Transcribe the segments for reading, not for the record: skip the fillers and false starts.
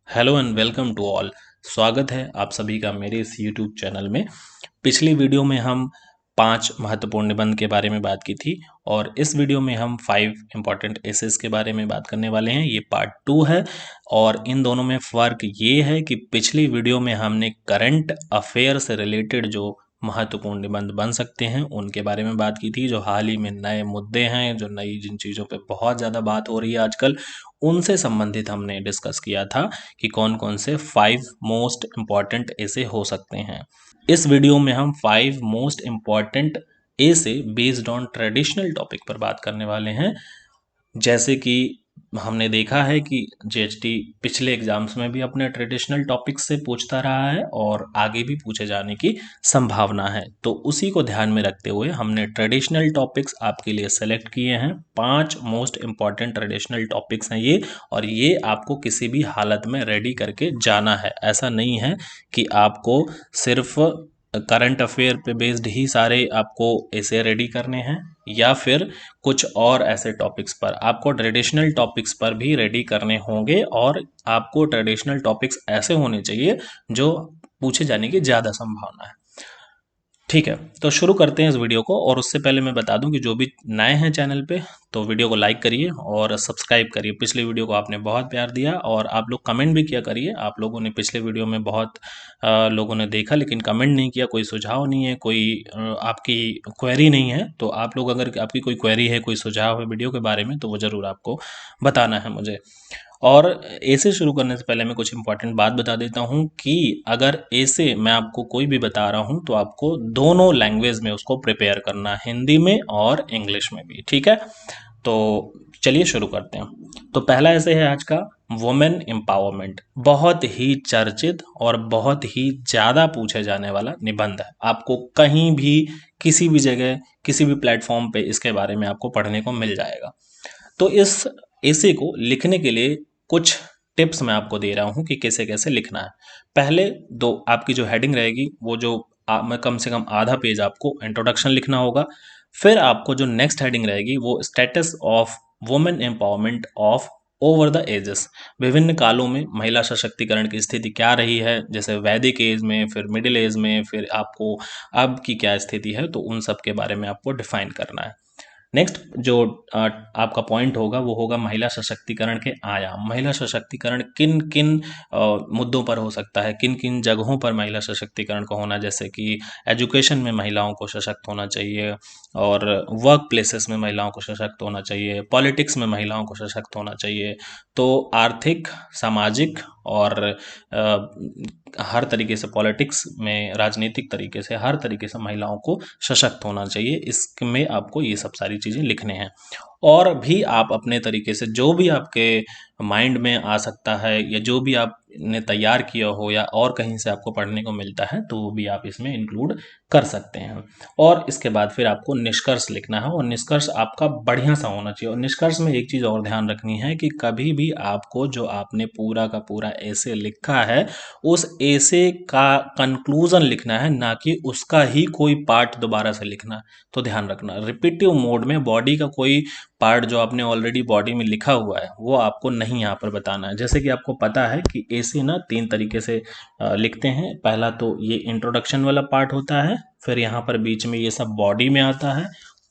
Hello and welcome to all. स्वागत है आप सभी का मेरे इस यूट्यूब चैनल में। पिछली वीडियो में हम 5 महत्वपूर्ण निबंध के बारे में बात की थी और इस वीडियो में हम 5 इम्पॉर्टेंट एसेस के बारे में बात करने वाले हैं। ये पार्ट 2 है और इन दोनों में फ़र्क ये है कि पिछली वीडियो में हमने करंट अफेयर से रिलेटेड जो महत्वपूर्ण निबंध बन सकते हैं उनके बारे में बात की थी, जो हाल ही में नए मुद्दे हैं, जो नई जिन चीज़ों पे बहुत ज़्यादा बात हो रही है आजकल, उनसे संबंधित हमने डिस्कस किया था कि कौन कौन से 5 मोस्ट इम्पॉर्टेंट ऐसे हो सकते हैं। इस वीडियो में हम 5 मोस्ट इम्पॉर्टेंट ऐसे बेस्ड ऑन ट्रेडिशनल टॉपिक पर बात करने वाले हैं। जैसे कि हमने देखा है कि जीएचटी पिछले एग्जाम्स में भी अपने ट्रेडिशनल टॉपिक्स से पूछता रहा है और आगे भी पूछे जाने की संभावना है, तो उसी को ध्यान में रखते हुए हमने ट्रेडिशनल टॉपिक्स आपके लिए सेलेक्ट किए हैं। 5 मोस्ट इम्पॉर्टेंट ट्रेडिशनल टॉपिक्स हैं ये, और ये आपको किसी भी हालत में रेडी करके जाना है। ऐसा नहीं है कि आपको सिर्फ करंट अफेयर पे बेस्ड ही सारे आपको ऐसे रेडी करने हैं या फिर कुछ और ऐसे टॉपिक्स पर। आपको ट्रेडिशनल टॉपिक्स पर भी रेडी करने होंगे और आपको ट्रेडिशनल टॉपिक्स ऐसे होने चाहिए जो पूछे जाने की ज़्यादा संभावना है। ठीक है, तो शुरू करते हैं इस वीडियो को। और उससे पहले मैं बता दूं कि जो भी नए हैं चैनल पे तो वीडियो को लाइक करिए और सब्सक्राइब करिए। पिछले वीडियो को आपने बहुत प्यार दिया और आप लोग कमेंट भी किया करिए। आप लोगों ने पिछले वीडियो में बहुत लोगों ने देखा लेकिन कमेंट नहीं किया, कोई सुझाव नहीं है, कोई आपकी क्वेरी नहीं है। तो आप लोग अगर आपकी कोई क्वेरी है, कोई सुझाव है वीडियो के बारे में, तो वो ज़रूर आपको बताना है मुझे। और ऐसे शुरू करने से पहले मैं कुछ इंपॉर्टेंट बात बता देता हूँ कि अगर ऐसे मैं आपको कोई भी बता रहा हूँ तो आपको दोनों लैंग्वेज में उसको प्रिपेयर करना है, हिंदी में और इंग्लिश में भी। ठीक है, तो चलिए शुरू करते हैं। तो पहला ऐसे है आज का, वुमेन एम्पावरमेंट। बहुत ही चर्चित और बहुत ही ज़्यादा पूछे जाने वाला निबंध है। आपको कहीं भी किसी भी जगह किसी भी प्लेटफॉर्म पे इसके बारे में आपको पढ़ने को मिल जाएगा। तो इस ऐसे को लिखने के लिए कुछ टिप्स मैं आपको दे रहा हूँ कि कैसे कैसे लिखना है। पहले दो आपकी जो हेडिंग रहेगी वो जो मैं कम से कम आधा पेज आपको इंट्रोडक्शन लिखना होगा। फिर आपको जो नेक्स्ट हेडिंग रहेगी वो status of women empowerment of over the ages. विभिन्न कालों में महिला सशक्तिकरण की स्थिति क्या रही है, जैसे वैदिक एज में, फिर मिडिल एज में, फिर आपको अब की क्या स्थिति है, तो उन सब के बारे में आपको डिफाइन करना है। नेक्स्ट जो आपका पॉइंट होगा वो होगा महिला सशक्तिकरण के आयाम। महिला सशक्तिकरण किन किन मुद्दों पर हो सकता है, किन किन जगहों पर महिला सशक्तिकरण को होना, जैसे कि एजुकेशन में महिलाओं को सशक्त होना चाहिए, और वर्क प्लेसेस में महिलाओं को सशक्त होना चाहिए, पॉलिटिक्स में महिलाओं को सशक्त होना चाहिए। तो आर्थिक, सामाजिक और हर तरीके से पॉलिटिक्स में, राजनीतिक तरीके से, हर तरीके से महिलाओं को सशक्त होना चाहिए। इसमें आपको ये सब सारी चीज़ें लिखने हैं। और भी आप अपने तरीके से जो भी आपके माइंड में आ सकता है या जो भी आपने तैयार किया हो या और कहीं से आपको पढ़ने को मिलता है तो वो भी आप इसमें इंक्लूड कर सकते हैं। और इसके बाद फिर आपको निष्कर्ष लिखना है और निष्कर्ष आपका बढ़िया सा होना चाहिए। और निष्कर्ष में एक चीज़ और ध्यान रखनी है कि कभी भी आपको जो आपने पूरा का पूरा ऐसे लिखा है उस ऐसे का कंक्लूजन लिखना है, ना कि उसका ही कोई पार्ट दोबारा से लिखना है। तो ध्यान रखना, रिपीटिव मोड में बॉडी का कोई पार्ट जो आपने ऑलरेडी बॉडी में लिखा हुआ है वो आपको नहीं यहाँ पर बताना है। जैसे कि आपको पता है कि ऐसे ना 3 तरीके से लिखते हैं। पहला तो ये इंट्रोडक्शन वाला पार्ट होता है, फिर यहाँ पर बीच में ये सब बॉडी में आता है,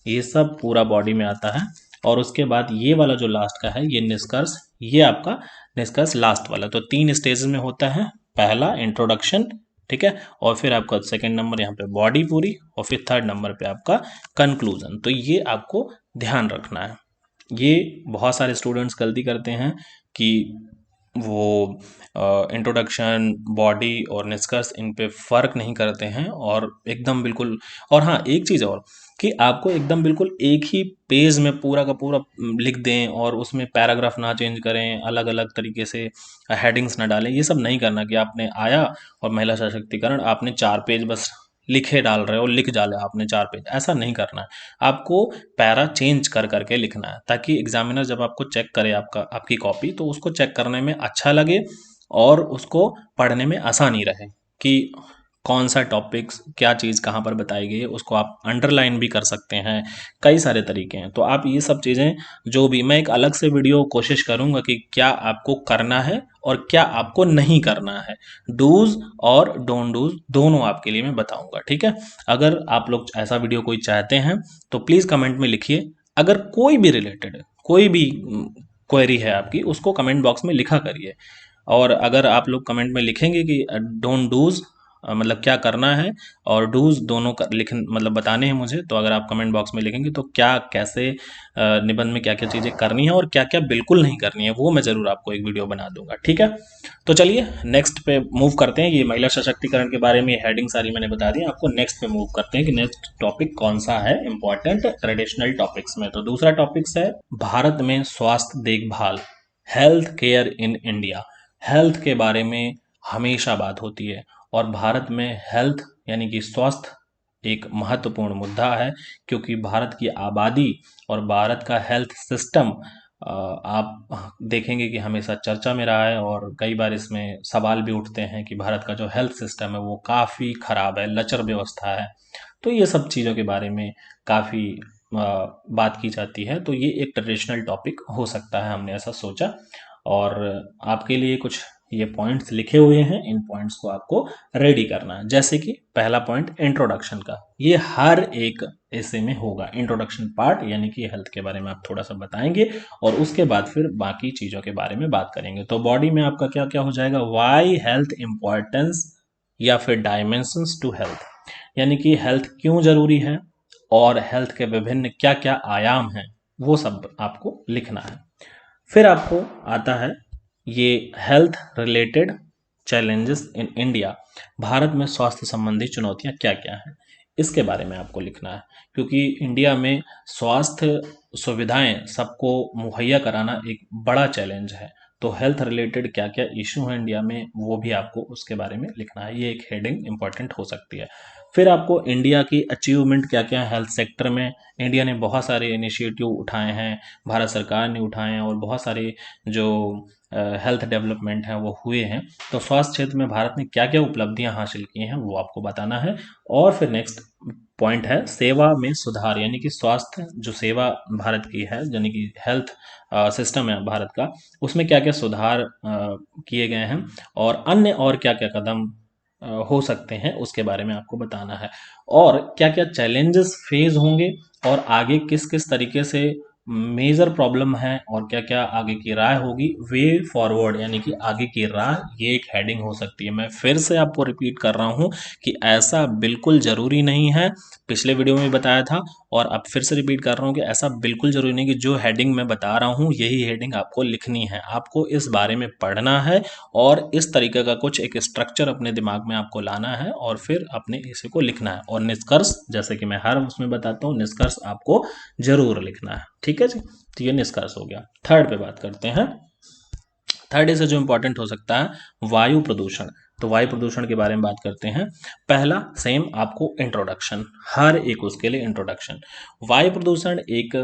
ये सब पूरा बॉडी में आता है, और उसके बाद ये वाला जो लास्ट का है ये निष्कर्ष, ये आपका निष्कर्ष लास्ट वाला। तो 3 स्टेज में होता है। पहला इंट्रोडक्शन, ठीक है, और फिर आपका सेकंड नंबर यहाँ पे बॉडी पूरी, और फिर थर्ड नंबर पे आपका कंक्लूजन। तो ये आपको ध्यान रखना है। ये बहुत सारे स्टूडेंट्स गलती करते हैं कि वो इंट्रोडक्शन, बॉडी और निष्कर्ष इन पे फ़र्क नहीं करते हैं और एकदम बिल्कुल। और हाँ, एक चीज़ और कि आपको एकदम बिल्कुल एक ही पेज में पूरा का पूरा लिख दें और उसमें पैराग्राफ ना चेंज करें, अलग अलग तरीके से हेडिंग्स ना डालें। ये सब नहीं करना कि आपने आया और महिला सशक्तिकरण आपने 4 पेज बस लिखे डाल रहे हो, लिख डाले आपने 4 पेज, ऐसा नहीं करना है। आपको पैरा चेंज कर करके लिखना है ताकि एग्जामिनर जब आपको चेक करे आपकी कॉपी, तो उसको चेक करने में अच्छा लगे और उसको पढ़ने में आसानी रहे कि कौन सा टॉपिक्स क्या चीज़ कहाँ पर बताई गई है उसको आप अंडरलाइन भी कर सकते हैं। कई सारे तरीके हैं, तो आप ये सब चीज़ें जो भी, मैं एक अलग से वीडियो कोशिश करूँगा कि क्या आपको करना है और क्या आपको नहीं करना है, डूज और डोंट डूज दोनों आपके लिए मैं बताऊंगा, ठीक है। अगर आप लोग ऐसा वीडियो कोई चाहते हैं तो प्लीज़ कमेंट में लिखिए। अगर कोई भी रिलेटेड कोई भी क्वेरी है आपकी, उसको कमेंट बॉक्स में लिखा करिए। और अगर आप लोग कमेंट में लिखेंगे कि डोंट डूज मतलब क्या करना है, और डूज दोनों का मतलब बताने हैं मुझे, तो अगर आप कमेंट बॉक्स में लिखेंगे तो क्या कैसे निबंध में क्या क्या चीज़ें करनी है और क्या क्या बिल्कुल नहीं करनी है, वो मैं ज़रूर आपको एक वीडियो बना दूंगा, ठीक है। तो चलिए नेक्स्ट पे मूव करते हैं। ये महिला सशक्तिकरण के बारे में हेडिंग सारी मैंने बता दी, आपको नेक्स्ट पे मूव करते हैं कि नेक्स्ट टॉपिक कौन सा है इंपॉर्टेंट ट्रेडिशनल टॉपिक्स में। तो दूसरा टॉपिक्स है भारत में स्वास्थ्य देखभाल, health care in India. Health के बारे में हमेशा बात होती है और भारत में हेल्थ यानी कि स्वास्थ्य एक महत्वपूर्ण मुद्दा है, क्योंकि भारत की आबादी और भारत का हेल्थ सिस्टम आप देखेंगे कि हमेशा चर्चा में रहा है, और कई बार इसमें सवाल भी उठते हैं कि भारत का जो हेल्थ सिस्टम है वो काफ़ी ख़राब है, लचर व्यवस्था है। तो ये सब चीज़ों के बारे में काफ़ी बात की जाती है, तो ये एक ट्रेडिशनल टॉपिक हो सकता है, हमने ऐसा सोचा। और आपके लिए कुछ ये पॉइंट्स लिखे हुए हैं, इन पॉइंट्स को आपको रेडी करना है। जैसे कि पहला पॉइंट इंट्रोडक्शन का, ये हर एक ऐसे में होगा इंट्रोडक्शन पार्ट, यानी कि हेल्थ के बारे में आप थोड़ा सा बताएंगे और उसके बाद फिर बाकी चीज़ों के बारे में बात करेंगे। तो बॉडी में आपका क्या क्या हो जाएगा, वाई हेल्थ इंपॉर्टेंस या फिर डायमेंशंस टू हेल्थ, यानी कि हेल्थ क्यों जरूरी है और हेल्थ के विभिन्न क्या क्या आयाम हैं, वो सब आपको लिखना है। फिर आपको आता है ये health related challenges in India, Bharat में स्वास्थ्य संबंधी चुनौतियां क्या क्या हैं, इसके बारे में आपको लिखना है। क्योंकि इंडिया में स्वास्थ्य सुविधाएं सबको मुहैया कराना एक बड़ा चैलेंज है, तो हेल्थ रिलेटेड क्या क्या इशू हैं इंडिया में, वो भी आपको उसके बारे में लिखना है। ये एक हेडिंग इंपॉर्टेंट हो सकती है। फिर आपको इंडिया की अचीवमेंट क्या क्या है हेल्थ सेक्टर में। इंडिया ने बहुत सारे इनिशिएटिव उठाए हैं, भारत सरकार ने उठाए हैं, और बहुत सारे जो हेल्थ डेवलपमेंट हैं वो हुए हैं। तो स्वास्थ्य क्षेत्र में भारत ने क्या क्या उपलब्धियां हासिल की हैं वो आपको बताना है। और फिर नेक्स्ट पॉइंट है सेवा में सुधार, यानी कि स्वास्थ्य जो सेवा भारत की है, यानी कि हेल्थ सिस्टम है भारत का, उसमें क्या क्या सुधार किए गए हैं और अन्य और क्या क्या कदम हो सकते हैं, उसके बारे में आपको बताना है। और क्या क्या चैलेंजेस फेस होंगे और आगे किस किस तरीके से मेजर प्रॉब्लम है और क्या क्या आगे की राय होगी, वे फॉरवर्ड यानी कि आगे की राह, ये एक हेडिंग हो सकती है। मैं फिर से आपको रिपीट कर रहा हूँ कि ऐसा बिल्कुल ज़रूरी नहीं है, पिछले वीडियो में भी बताया था और अब फिर से रिपीट कर रहा हूँ कि ऐसा बिल्कुल ज़रूरी नहीं कि जो हेडिंग मैं बता रहा हूँ यही हेडिंग आपको लिखनी है। आपको इस बारे में पढ़ना है और इस तरीके का कुछ एक स्ट्रक्चर अपने दिमाग में आपको लाना है और फिर अपने इसी को लिखना है। और निष्कर्ष, जैसे कि मैं हर उसमें बताता हूँ, निष्कर्ष आपको जरूर लिखना है, ठीक है जी। तो ये निष्कर्ष हो गया। थर्ड पे बात करते हैं। थर्ड से जो इंपॉर्टेंट हो सकता है वायु प्रदूषण, तो वायु प्रदूषण के बारे में बात करते हैं। पहला सेम आपको इंट्रोडक्शन, हर एक उसके लिए इंट्रोडक्शन। वायु प्रदूषण एक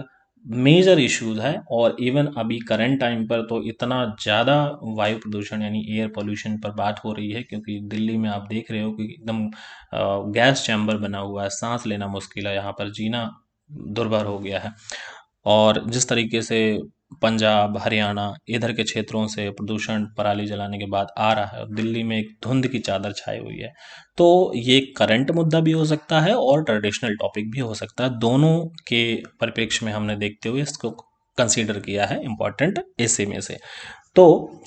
मेजर इश्यूज है और इवन अभी करंट टाइम पर तो इतना ज़्यादा वायु प्रदूषण यानी एयर पोल्यूशन पर बात हो रही है, क्योंकि दिल्ली में आप देख रहे हो कि एकदम गैस चैम्बर बना हुआ है, सांस लेना मुश्किल है, यहाँ पर जीना दुर्भर हो गया है। और जिस तरीके से पंजाब हरियाणा इधर के क्षेत्रों से प्रदूषण पराली जलाने के बाद आ रहा है, दिल्ली में एक धुंध की चादर छाई हुई है, तो ये करंट मुद्दा भी हो सकता है और ट्रेडिशनल टॉपिक भी हो सकता है। दोनों के परिप्रेक्ष्य में हमने देखते हुए इसको कंसीडर किया है इम्पोर्टेंट ऐसे में से। तो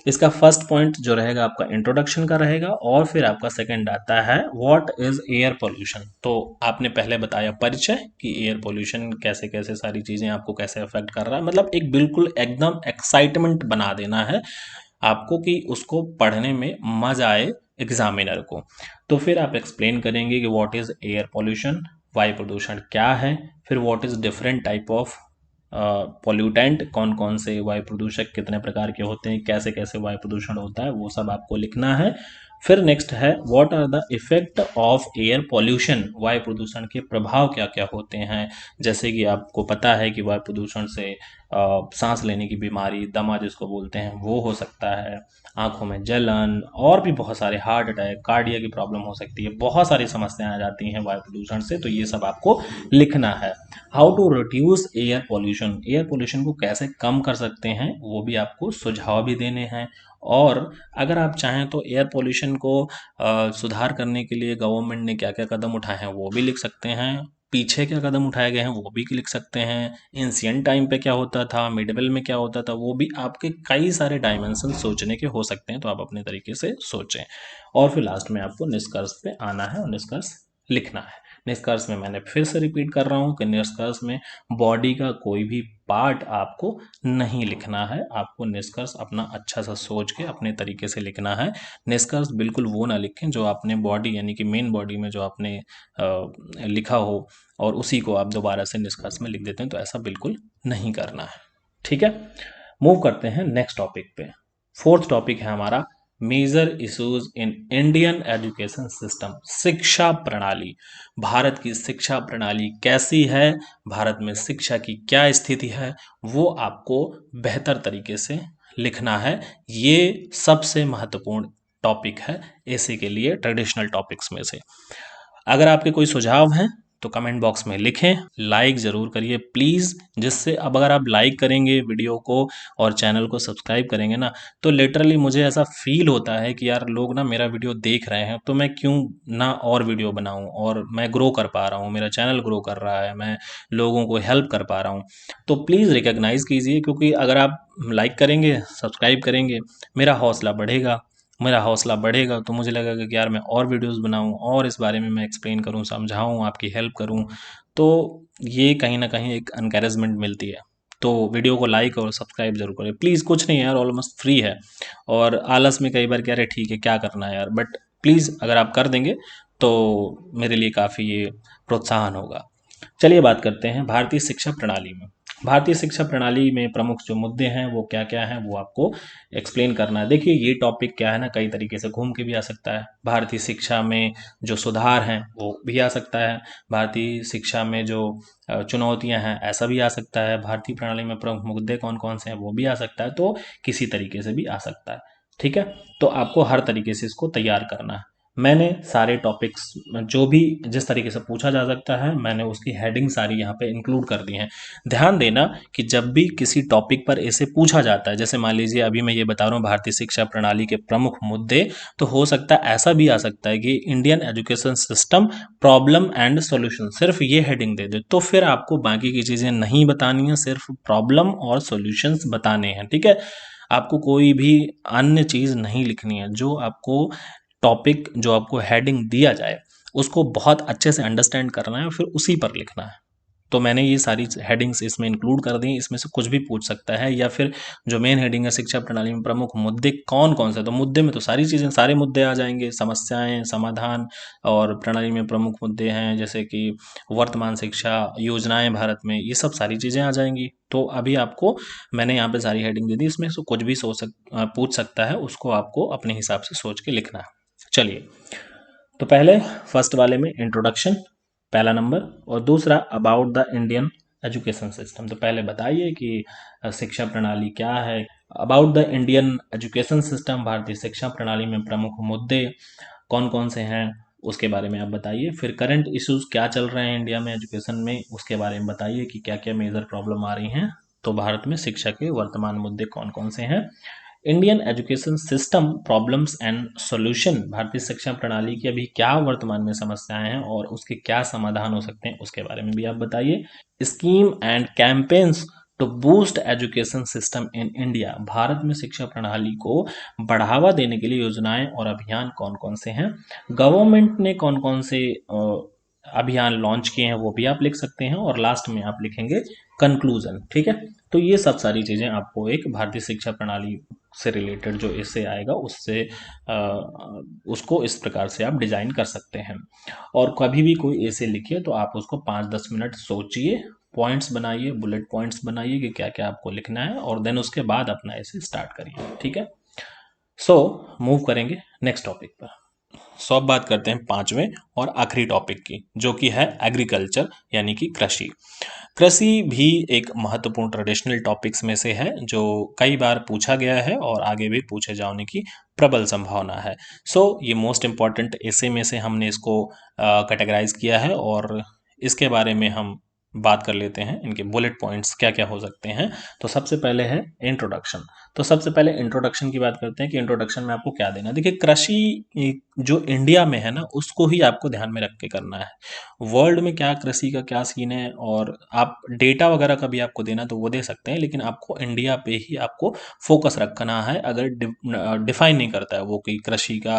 इसका फर्स्ट पॉइंट जो रहेगा आपका इंट्रोडक्शन का रहेगा, और फिर आपका सेकंड आता है व्हाट इज एयर पोल्यूशन। तो आपने पहले बताया परिचय कि एयर पोल्यूशन कैसे कैसे सारी चीज़ें आपको कैसे अफेक्ट कर रहा है, मतलब एक बिल्कुल एकदम एक्साइटमेंट बना देना है आपको कि उसको पढ़ने में मजा आए एग्जामिनर को। तो फिर आप एक्सप्लेन करेंगे कि व्हाट इज एयर पोल्यूशन, वायु प्रदूषण क्या है, फिर what is different type of pollutant, कौन कौन से वायु प्रदूषक कितने प्रकार के होते हैं, कैसे कैसे वायु प्रदूषण होता है, वो सब आपको लिखना है। फिर नेक्स्ट है what are the effect of air pollution, वायु प्रदूषण के प्रभाव क्या क्या होते हैं। जैसे कि आपको पता है कि वायु प्रदूषण से सांस लेने की बीमारी, दमा जिसको बोलते हैं, वो हो सकता है, आंखों में जलन, और भी बहुत सारे हार्ट अटैक, कार्डिया की प्रॉब्लम हो सकती है, बहुत सारी समस्याएं आ जाती हैं वायु प्रदूषण से। तो ये सब आपको लिखना है। How to reduce air pollution, air pollution को कैसे कम कर सकते हैं वो भी आपको सुझाव भी देने हैं। और अगर आप चाहें तो एयर पोल्यूशन को सुधार करने के लिए गवर्नमेंट ने क्या क्या कदम उठाए हैं वो भी लिख सकते हैं। पीछे क्या कदम उठाए गए हैं वो भी लिख सकते हैं। एंशिएंट टाइम पे क्या होता था, मिडवेल में क्या होता था, वो भी, आपके कई सारे डायमेंशन सोचने के हो सकते हैं। तो आप अपने तरीके से सोचें और फिर लास्ट में आपको निष्कर्ष पे आना है और निष्कर्ष लिखना है। निष्कर्ष में मैंने फिर से रिपीट कर रहा हूँ कि निष्कर्ष में बॉडी का कोई भी पार्ट आपको नहीं लिखना है। आपको निष्कर्ष अपना अच्छा सा सोच के अपने तरीके से लिखना है। निष्कर्ष बिल्कुल वो ना लिखें जो आपने बॉडी यानी कि मेन बॉडी में जो आपने लिखा हो और उसी को आप दोबारा से निष्कर्ष में लिख देते हैं, तो ऐसा बिल्कुल नहीं करना है। ठीक है, मूव करते हैं नेक्स्ट टॉपिक पे। फोर्थ टॉपिक है हमारा major issues in Indian education system, शिक्षा प्रणाली। भारत की शिक्षा प्रणाली कैसी है, भारत में शिक्षा की क्या स्थिति है, वो आपको बेहतर तरीके से लिखना है। ये सबसे महत्वपूर्ण टॉपिक है एसी के लिए, ट्रेडिशनल टॉपिक्स में से। अगर आपके कोई सुझाव हैं तो कमेंट बॉक्स में लिखें, लाइक ज़रूर करिए प्लीज़, जिससे अब अगर आप लाइक करेंगे वीडियो को और चैनल को सब्सक्राइब करेंगे ना, तो लिटरली मुझे ऐसा फील होता है कि यार लोग ना मेरा वीडियो देख रहे हैं, तो मैं क्यों ना और वीडियो बनाऊं, और मैं ग्रो कर पा रहा हूं, मेरा चैनल ग्रो कर रहा है, मैं लोगों को हेल्प कर पा रहा हूं। तो प्लीज़ रिकॉग्नाइज़ कीजिए, क्योंकि अगर आप लाइक करेंगे, सब्सक्राइब करेंगे, मेरा हौसला बढ़ेगा। मेरा हौसला बढ़ेगा तो मुझे लगेगा कि यार मैं और वीडियोस बनाऊं और इस बारे में मैं एक्सप्लेन करूं, समझाऊं, आपकी हेल्प करूं। तो ये कहीं ना कहीं एक एनकरेजमेंट मिलती है। तो वीडियो को लाइक और सब्सक्राइब जरूर करें प्लीज़। कुछ नहीं है यार, ऑलमोस्ट फ्री है। और आलस में कई बार कह रहे ठीक है क्या करना है यार, बट प्लीज़ अगर आप कर देंगे तो मेरे लिए काफ़ी ये प्रोत्साहन होगा। चलिए बात करते हैं भारतीय शिक्षा प्रणाली में। भारतीय शिक्षा प्रणाली में प्रमुख जो मुद्दे हैं वो क्या क्या हैं वो आपको एक्सप्लेन करना है। देखिए ये टॉपिक क्या है ना, कई तरीके से घूम के भी आ सकता है। भारतीय शिक्षा में जो सुधार हैं वो भी आ सकता है। भारतीय शिक्षा में जो चुनौतियां हैं ऐसा भी आ सकता है। भारतीय प्रणाली में प्रमुख मुद्दे कौन कौन से हैं वो भी आ सकता है। तो किसी तरीके से भी आ सकता है। ठीक है, तो आपको हर तरीके से इसको तैयार करना है। मैंने सारे टॉपिक्स जो भी जिस तरीके से पूछा जा सकता है मैंने उसकी हेडिंग सारी यहाँ पे इंक्लूड कर दी हैं। ध्यान देना कि जब भी किसी टॉपिक पर ऐसे पूछा जाता है, जैसे मान लीजिए अभी मैं ये बता रहा हूँ भारतीय शिक्षा प्रणाली के प्रमुख मुद्दे, तो हो सकता है ऐसा भी आ सकता है कि Indian education system problem and solution, सिर्फ ये हेडिंग दे दे, तो फिर आपको बाकी की चीज़ें नहीं बतानी है, सिर्फ प्रॉब्लम और सॉल्यूशंस बताने हैं। ठीक है, आपको कोई भी अन्य चीज़ नहीं लिखनी है। जो आपको टॉपिक, जो आपको हेडिंग दिया जाए उसको बहुत अच्छे से अंडरस्टैंड करना है और फिर उसी पर लिखना है। तो मैंने ये सारी हेडिंग्स इसमें इंक्लूड कर दी। इसमें से कुछ भी पूछ सकता है, या फिर जो मेन हेडिंग है शिक्षा प्रणाली में प्रमुख मुद्दे कौन कौन से, तो मुद्दे में तो सारी चीज़ें, सारे मुद्दे आ जाएंगे, समस्याएं, समाधान। और प्रणाली में प्रमुख मुद्दे हैं जैसे कि वर्तमान शिक्षा योजनाएं भारत में, ये सब सारी चीज़ें आ जाएंगी। तो अभी आपको मैंने यहाँ पे सारी हेडिंग दे दी, इसमें से कुछ भी पूछ सकता है, उसको आपको अपने हिसाब से सोच के लिखना है। चलिए, तो पहले फर्स्ट वाले में इंट्रोडक्शन पहला नंबर, और दूसरा about the Indian education system. तो पहले बताइए कि शिक्षा प्रणाली क्या है। About the Indian education system, भारतीय शिक्षा प्रणाली में प्रमुख मुद्दे कौन कौन से हैं उसके बारे में आप बताइए। फिर करंट इश्यूज क्या चल रहे हैं इंडिया में एजुकेशन में, उसके बारे में बताइए कि क्या क्या मेजर प्रॉब्लम आ रही हैं। तो भारत में शिक्षा के वर्तमान मुद्दे कौन कौन से हैं। Indian education system problems and solution, भारतीय शिक्षा प्रणाली की अभी क्या वर्तमान में समस्याएं हैं और उसके क्या समाधान हो सकते हैं उसके बारे में भी आप बताइए। Scheme and campaigns to boost education system in India, Bharat में शिक्षा प्रणाली को बढ़ावा देने के लिए योजनाएं और अभियान कौन कौन से हैं। गवर्नमेंट ने कौन कौन से अभियान लॉन्च किए हैं वो भी आप लिख सकते हैं। और लास्ट में आप लिखेंगे कंक्लूजन। ठीक है, तो ये सब सारी चीज़ें आपको एक भारतीय शिक्षा प्रणाली से रिलेटेड जो इससे आएगा उससे उसको इस प्रकार से आप डिज़ाइन कर सकते हैं। और कभी भी कोई ऐसे लिखिए तो आप उसको 5-10 मिनट सोचिए, पॉइंट्स बनाइए, बुलेट पॉइंट्स बनाइए कि क्या क्या आपको लिखना है, और देन उसके बाद अपना ऐसे स्टार्ट करिए। ठीक है, सो मूव करेंगे नेक्स्ट टॉपिक पर। सो अब बात करते हैं पांचवें और आखिरी टॉपिक की, जो कि है एग्रीकल्चर यानी कि कृषि। कृषि भी एक महत्वपूर्ण ट्रेडिशनल टॉपिक्स में से है जो कई बार पूछा गया है और आगे भी पूछे जाने की प्रबल संभावना है। सो ये मोस्ट इम्पॉर्टेंट ऐसे में से हमने इसको कैटेगराइज किया है और इसके बारे में हम बात कर लेते हैं, इनके बुलेट पॉइंट्स क्या क्या हो सकते हैं। तो सबसे पहले है इंट्रोडक्शन। तो सबसे पहले इंट्रोडक्शन की बात करते हैं कि इंट्रोडक्शन में आपको क्या देना है। देखिए, कृषि जो इंडिया में है ना, उसको ही आपको ध्यान में रख के करना है। वर्ल्ड में क्या कृषि का क्या सीन है, और आप डेटा वगैरह का भी आपको देना तो वो दे सकते हैं, लेकिन आपको इंडिया पे ही आपको फोकस रखना है। अगर डिफाइन नहीं करता है वो कि कृषि का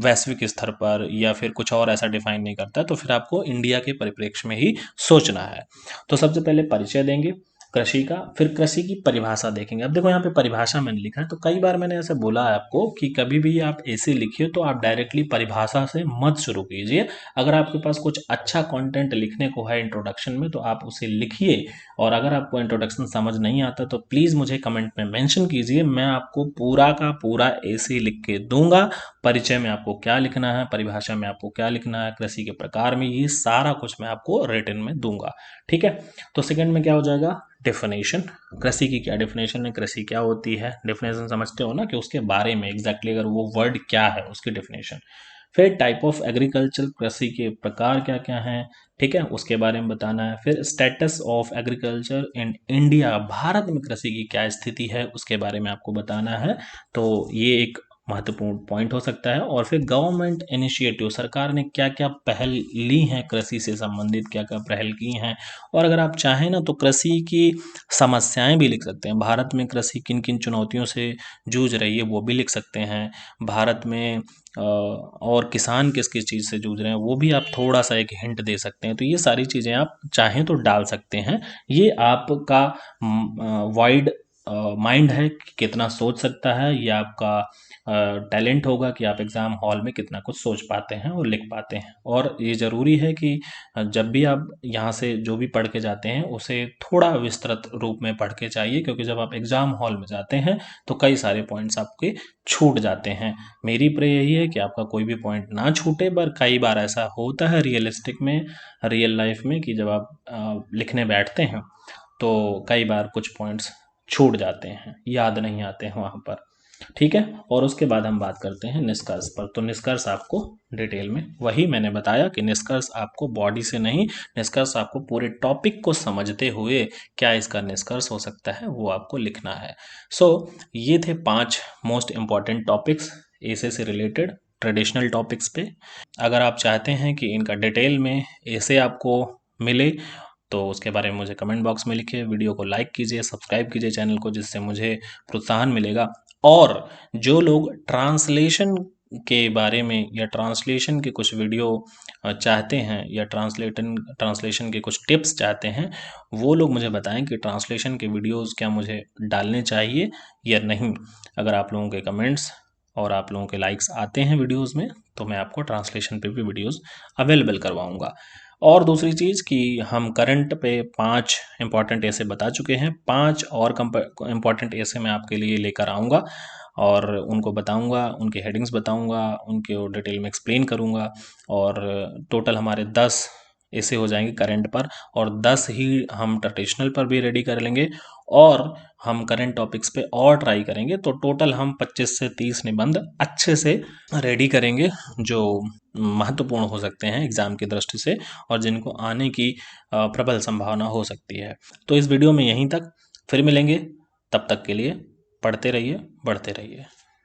वैश्विक स्तर पर या फिर कुछ और ऐसा डिफाइन नहीं करता है, तो फिर आपको इंडिया के परिप्रेक्ष्य में ही सोचना है। तो सबसे पहले परिचय देंगे कृषि का, फिर कृषि की परिभाषा देखेंगे। अब देखो, यहाँ पे परिभाषा मैंने लिखा है, तो कई बार मैंने ऐसे बोला है आपको कि कभी भी आप ऐसे लिखिए तो आप डायरेक्टली परिभाषा से मत शुरू कीजिए। अगर आपके पास कुछ अच्छा कंटेंट लिखने को है इंट्रोडक्शन में तो आप उसे लिखिए, और अगर आपको इंट्रोडक्शन समझ नहीं आता तो प्लीज़ मुझे कमेंट में मेंशन कीजिए, मैं आपको पूरा का पूरा ऐसे लिख के दूंगा। परिचय में आपको क्या लिखना है, परिभाषा में आपको क्या लिखना है, कृषि के प्रकार में, ये सारा कुछ मैं आपको रिटन में दूंगा। ठीक है। तो सेकंड में क्या हो जाएगा, डेफिनेशन। कृषि की क्या डेफिनेशन है, कृषि क्या होती है, डेफिनेशन समझते हो ना, कि उसके बारे में एग्जैक्टली अगर वो वर्ड क्या है उसकी डेफिनेशन। फिर टाइप ऑफ एग्रीकल्चर, कृषि के प्रकार क्या क्या हैं, ठीक है, उसके बारे में बताना है। फिर status of agriculture in India, Bharat में कृषि की क्या स्थिति है उसके बारे में आपको बताना है। तो ये एक महत्वपूर्ण पॉइंट हो सकता है। और फिर गवर्नमेंट इनिशिएटिव, सरकार ने क्या क्या पहल ली हैं, कृषि से संबंधित क्या क्या पहल की हैं। और अगर आप चाहें ना तो कृषि की समस्याएं भी लिख सकते हैं, भारत में कृषि किन किन चुनौतियों से जूझ रही है वो भी लिख सकते हैं। भारत में और किसान किस किस चीज़ से जूझ रहे हैं वो भी आप थोड़ा सा एक हिंट दे सकते हैं। तो ये सारी चीज़ें आप चाहें तो डाल सकते हैं। ये आपका वाइड माइंड है कि कितना सोच सकता है, ये आपका टैलेंट होगा कि आप एग्ज़ाम हॉल में कितना कुछ सोच पाते हैं और लिख पाते हैं। और ये ज़रूरी है कि जब भी आप यहाँ से जो भी पढ़ के जाते हैं उसे थोड़ा विस्तृत रूप में पढ़ के चाहिए, क्योंकि जब आप एग्ज़ाम हॉल में जाते हैं तो कई सारे पॉइंट्स आपके छूट जाते हैं। मेरी प्रे यही है कि आपका कोई भी पॉइंट ना छूटे, पर कई बार ऐसा होता है रियलिस्टिक में, रियल लाइफ में, कि जब आप लिखने बैठते हैं तो कई बार कुछ पॉइंट्स छूट जाते हैं, याद नहीं आते हैं वहाँ पर। ठीक है। और उसके बाद हम बात करते हैं निष्कर्ष पर। तो निष्कर्ष आपको डिटेल में, वही मैंने बताया कि निष्कर्ष आपको बॉडी से नहीं, निष्कर्ष आपको पूरे टॉपिक को समझते हुए क्या इसका निष्कर्ष हो सकता है वो आपको लिखना है। सो ये थे 5 मोस्ट इम्पॉर्टेंट टॉपिक्स ऐसे से रिलेटेड, ट्रेडिशनल टॉपिक्स पे। अगर आप चाहते हैं कि इनका डिटेल में ऐसे आपको मिले तो उसके बारे में मुझे कमेंट बॉक्स में लिखिए, वीडियो को लाइक कीजिए, सब्सक्राइब कीजिए चैनल को, जिससे मुझे प्रोत्साहन मिलेगा। और जो लोग ट्रांसलेशन के बारे में या ट्रांसलेशन के कुछ वीडियो चाहते हैं या ट्रांसलेशन के कुछ टिप्स चाहते हैं, वो लोग मुझे बताएं कि ट्रांसलेशन के वीडियोस क्या मुझे डालने चाहिए या नहीं। अगर आप लोगों के कमेंट्स और आप लोगों के लाइक्स आते हैं वीडियोस में तो मैं आपको ट्रांसलेशन पे भी वीडियोस अवेलेबल करवाऊंगा। और दूसरी चीज़ कि हम करंट पे 5 इंपॉर्टेंट ऐसे बता चुके हैं, 5 और इम्पॉर्टेंट ऐसे मैं आपके लिए लेकर आऊँगा और उनको बताऊँगा, उनके हेडिंग्स बताऊँगा, उनके डिटेल में एक्सप्लेन करूँगा। और टोटल हमारे 10 ऐसे हो जाएंगे करंट पर, और 10 ही हम ट्रेडिशनल पर भी रेडी कर लेंगे, और हम करंट टॉपिक्स पे और ट्राई करेंगे। तो टोटल हम 25 से 30 निबंध अच्छे से रेडी करेंगे, जो महत्वपूर्ण हो सकते हैं एग्ज़ाम की दृष्टि से और जिनको आने की प्रबल संभावना हो सकती है। तो इस वीडियो में यहीं तक, फिर मिलेंगे, तब तक के लिए पढ़ते रहिए, बढ़ते रहिए।